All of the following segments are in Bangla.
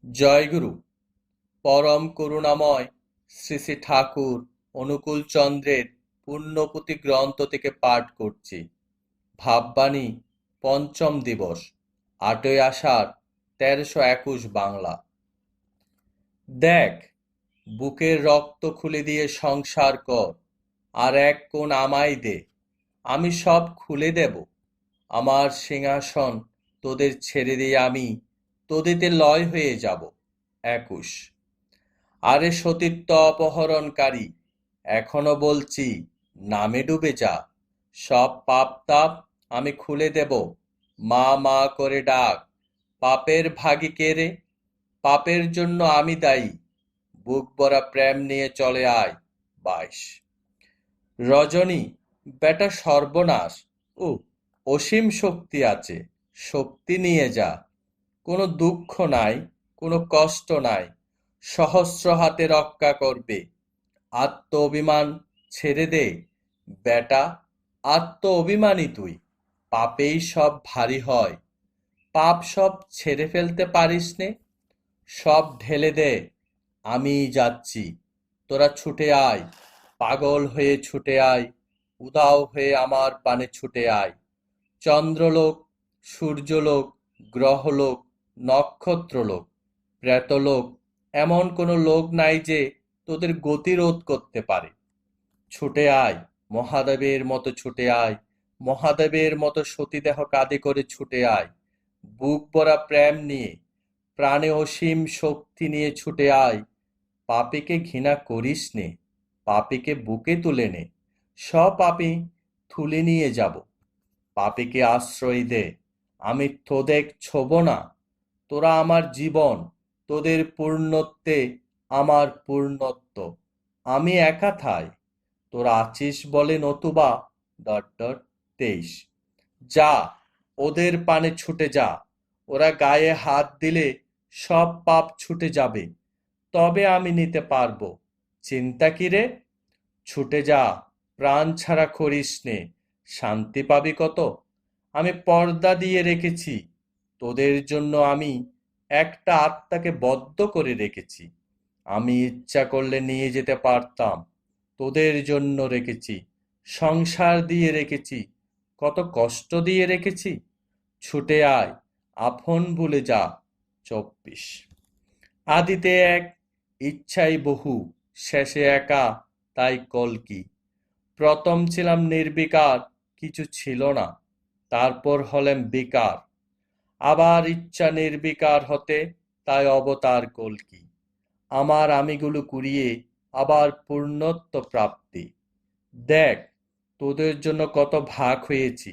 জয়গুরু। পরম করুণাময় শ্রী শ্রী ঠাকুর অনুকূল চন্দ্রের পুণ্যপুঁথি গ্রন্থ থেকে পাঠ করছি। ভাববাণী, পঞ্চম দিবস, 8ই আষাঢ়, 1321 বাংলা। দেখ, বুকের রক্ত খুলে দিয়ে সংসার কর, আর এক কোণ আমায় দে, আমি সব খুলে দেব। আমার সিংহাসন তোদের ছেড়ে দিয়ে আমি তোদেতে লয় হয়ে যাব। 21। আরে সতীত্ব অপহরণকারী, এখনো বলছি, নামে ডুবে যা। সব পাপ তাপ আমি খুলে দেব। মা মা করে ডাক, পাপের ভাগী কে রে? পাপের জন্য আমি দায়ী, বুক ভরা প্রেম নিয়ে চলে আয়। 22। রজনী, বেটা সর্বনাশ, ও অসীম শক্তি আছে, শক্তি নিয়ে যা। কোনো দুঃখ নাই, কোনো কষ্ট নাই, সহস্র হাতে রক্ষা করবে। আত্ম অভিমান ছেড়ে দে বেটা, আত্ম অভিমানী তুই। পাপেই সব ভারী হয়, পাপ সব ছেড়ে ফেলতে পারিস নে? সব ঢেলে দে, আমিই যাচ্ছি। তোরা ছুটে আয়, পাগল হয়ে ছুটে আয়, উধাও হয়ে আমার পানে ছুটে আয়। চন্দ্রলোক, সূর্যলোক, গ্রহলোক, নক্ষত্রলোক, প্রেতলোক, এমন কোনো লোক নাই যে তোদের গতিরোধ করতে পারে। ছুটে আয়, মহাদেবের মতো ছুটে আয়, মহাদেবের মতো সতীদেহ কাঁধে করে ছুটে আয়। বুক ভরা প্রেম নিয়ে, প্রাণে অসীম শক্তি নিয়ে ছুটে আয়। পাপীকে ঘৃণা করিস নে, পাপীকে বুকে তুলে নে। সব পাপী তুলে নিয়ে যাব। পাপীকে আশ্রয় দে, আমি তোদের ছোব না। তোরা আমার জীবন, তোদের পূর্ণত্বে আমার পূর্ণত্ব। আমি একা থাই, তোরা আছিস বলে নতুবা... 23। যা, ওদের পানে ছুটে যা, ওরা গায়ে হাত দিলে সব পাপ ছুটে যাবে, তবে আমি নিতে পারবো। চিন্তা কি রে? ছুটে যা, প্রাণ ছাড়া করিস নে, শান্তি পাবি কত। আমি পর্দা দিয়ে রেখেছি, তোদের জন্য আমি একটা আত্মাকে বদ্ধ করে রেখেছি। আমি ইচ্ছা করলে নিয়ে যেতে পারতাম, তোদের জন্য রেখেছি। সংসার দিয়ে রেখেছি, কত কষ্ট দিয়ে রেখেছি। ছুটে আয়, আপন ভুলে যা। 24। আদিতে এক, ইচ্ছাই বহু, শেষে একা, তাই কল্কি। প্রথম ছিলাম নির্বিকার, কিছু ছিল না, তারপর হলেম বিকার। আবার ইচ্ছা নির্বিকার হতে, তাই অবতার কল্কি। আমার আমিগুলো কুড়িয়ে আবার পূর্ণত্ব প্রাপ্তি। দেখ, তোদের জন্য কত ভাগ হয়েছি,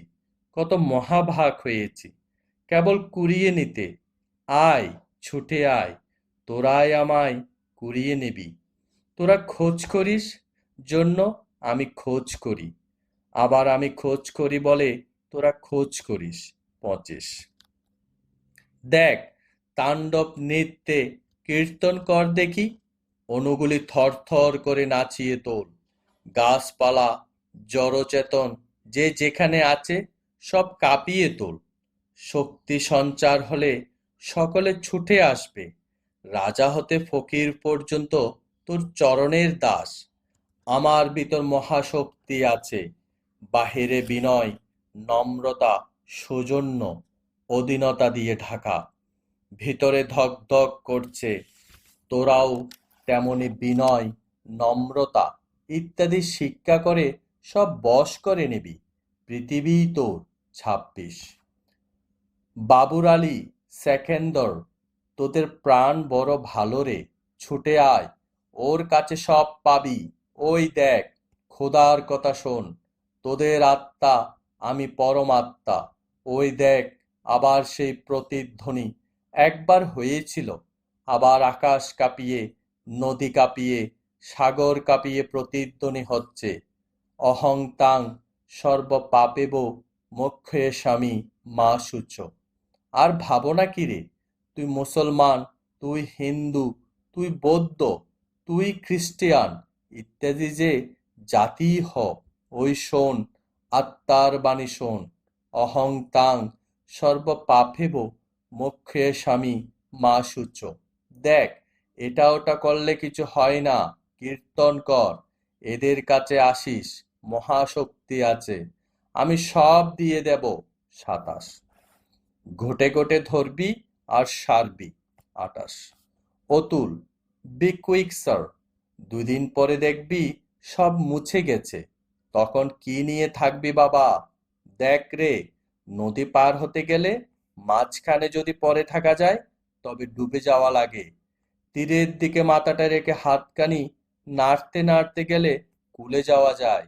কত মহাভাগ হয়েছি, কেবল কুড়িয়ে নিতে। আয়, ছুটে আয়, তোরাই আমায় কুড়িয়ে নিবি। তোরা খোঁজ করিস জন্য আমি খোঁজ করি, আবার আমি খোঁজ করি বলে তোরা খোঁজ করিস। 25। দেখ, তাণ্ডব নৃত্যে কীর্তন কর দেখি, অণুগুলি থরথর করে নাচিয়ে তোল। গাছপালা, জড়চেতন যে যেখানে আছে সব কাঁপিয়ে তোল। শক্তি সঞ্চার হলে সকলে ছুটে আসবে। রাজা হতে ফকির পর্যন্ত তোর চরণের দাস। আমার ভিতর মহাশক্তি আছে, বাহিরে বিনয়, নম্রতা, সৌজন্য, অধীনতা দিয়ে ঢাকা। ভিতরে ধক ধক করছে, তোরাও তেমনি বিনয়, নম্রতা ইত্যাদি শিক্ষা করে সব বশ করে নিবি। পৃথিবী তোর। 26। বাবুর আলী, সেকেন্দর, তোদের প্রাণ বড় ভালো রে, ছুটে আয়, ওর কাছে সব পাবি। ওই দেখ, খোদার কথা শোন, তোদের আত্মা আমি পরমাত্মা। ওই দেখ, আবার সেই প্রতিধ্বনি একবার হয়েছিল, আবার আকাশ কাঁপিয়ে, নদী কাঁপিয়ে, সাগর কাঁপিয়ে প্রতিধ্বনি হচ্ছে। অহং তাং সর্ব পাপেব মোক্ষয়েষামি মা শুচ। আর ভাবনা কি রে? তুই মুসলমান, তুই হিন্দু, তুই বৌদ্ধ, তুই খ্রিস্টিয়ান ইত্যাদি যে জাতিই হ, ওই শোন, আত্মার বাণী শোন। অহং তাং সর্ব পাপেব মোক্ষয়েষামি মা শুচ। দেখ, এটা ওটা করলে কিছু হয় না, কীর্তন কর, এদের কাছে আসিস, মহাশক্তি আছে, আমি সব দিয়ে দেব। 27। ঘটে ঘটে ধরবি আর সারবি। 28। অতুল, বি কুইক স্যার, 2 দিন পরে দেখবি সব মুছে গেছে, তখন কি নিয়ে থাকবি বাবা? দেখ রে, নদী পার হতে গেলে মাঝখানে যদি পড়ে থাকা যায় তবে ডুবে যাওয়া লাগে, তীরের দিকে মাথাটা রেখে হাতখানি নাড়তে নাড়তে গেলে কুলে যাওয়া যায়,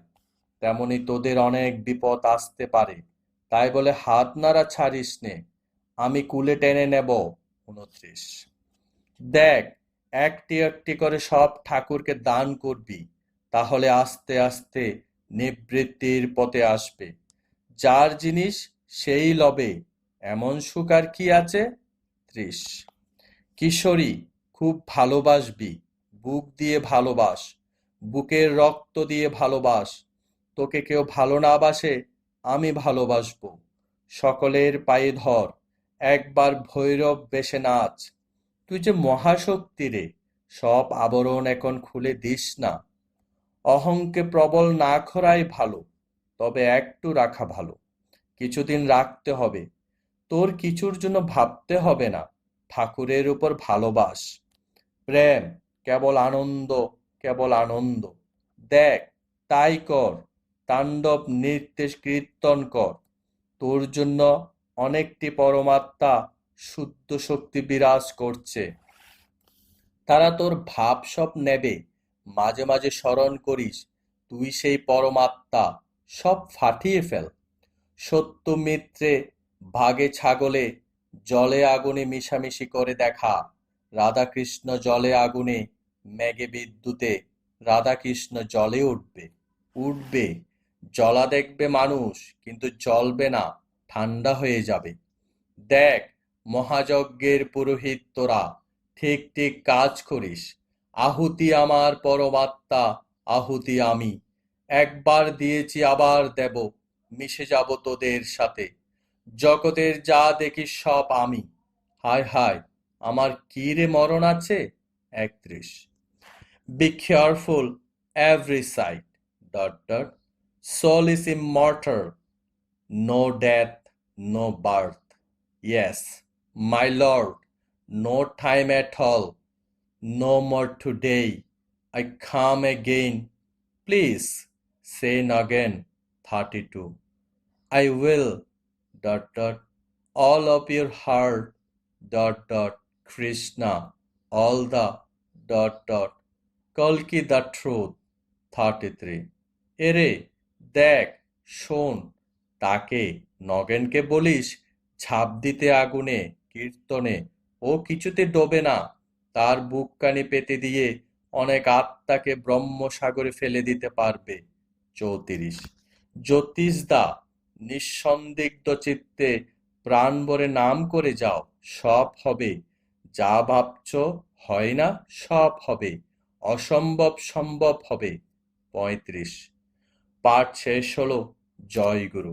তেমনি তোদের অনেক বিপদ আসতে পারে, তাই বলে হাত নাড়া ছাড়িস নে, আমি কুলে টেনে নেব। 29। দেখ, একটি একটি করে সব ঠাকুরকে দান করবি, তাহলে আস্তে আস্তে নিবৃত্তির পথে আসবে, যার জিনিস সেই লবে, এমন সুখ আর কি আছে? 30। কিশোরী, খুব ভালোবাসবি, বুক দিয়ে ভালোবাস, বুকের রক্ত দিয়ে ভালোবাস, তোকে কেউ ভালো না বাসে আমি ভালোবাসবো, সকলের পায়ে ধর, একবার ভৈরব বেশে নাচ, তুই যে মহাশক্তি রে, সব আবরণ এখন খুলে দিস না, অহংকে প্রবল না করাই ভালো, তবে একটু রাখা ভালো, কিছুদিন রাখতে হবে, তোর কিছুর জন্য ভাবতে হবে না, ঠাকুরের উপর ভালোবাস, প্রেম, কেবল আনন্দ, কেবল আনন্দ, দেখ, তাই কর, তাণ্ডব নৃত্যে কীর্তন কর, তোর জন্য অনেকটি পরমাত্মা শুদ্ধ শক্তি বিরাজ করছে, তারা তোর ভাব সব নেবে, মাঝে মাঝে স্মরণ করিস তুই সেই পরমাত্মা, সব ফাটিয়ে ফেল, সত্য মিত্রে, ভাগে ছাগলে, জলে আগুনে মিশামিশি করে দেখা, রাধাকৃষ্ণ জলে আগুনে, মেঘে বিদ্যুতে, রাধাকৃষ্ণ জলে উঠবে, উঠবে, জ্বলা দেখবে মানুষ কিন্তু জ্বলবে না, ঠান্ডা হয়ে যাবে, দেখ, মহাযজ্ঞের পুরোহিত তোরা, ঠিক ঠিক কাজ করিস, আহুতি আমার পরমাত্মা, আহুতি আমি, একবার দিয়েছি আবার দেব, মিশে যাব তোদের সাথে, জগতের যা দেখি সব আমি, হায় হায়, আমার কি রে মরণ আছে? 31। Be careful every side. Dot dot. Soul is immortal. No death, no birth. Yes, my Lord, no time at all. No more today. I come again. Please, say again. 32. I will. Dot dot. All of your heart. Dot dot. Krishna. All the. Dot dot. Kalki the truth. 33। এরে, দেখ, শোন, তাকে, নগেনকে বলিস ঝাঁপ দিতে আগুনে, কীর্তনে, ও কিছুতে ডোবে না, তার বুকখানি পেতে দিয়ে অনেক আত্মাকে ব্রহ্মসাগরে ফেলে দিতে পারবে। 34। জ্যোতিষদা, নিঃসন্দিগ্ধ চিত্তে প্রাণ ভরে নাম করে যাও, সব হবে, যা ভাবছ হয় না, সব হবে, অসম্ভব সম্ভব হবে। 35। পাঠ শেষ হলো। জয় গুরু।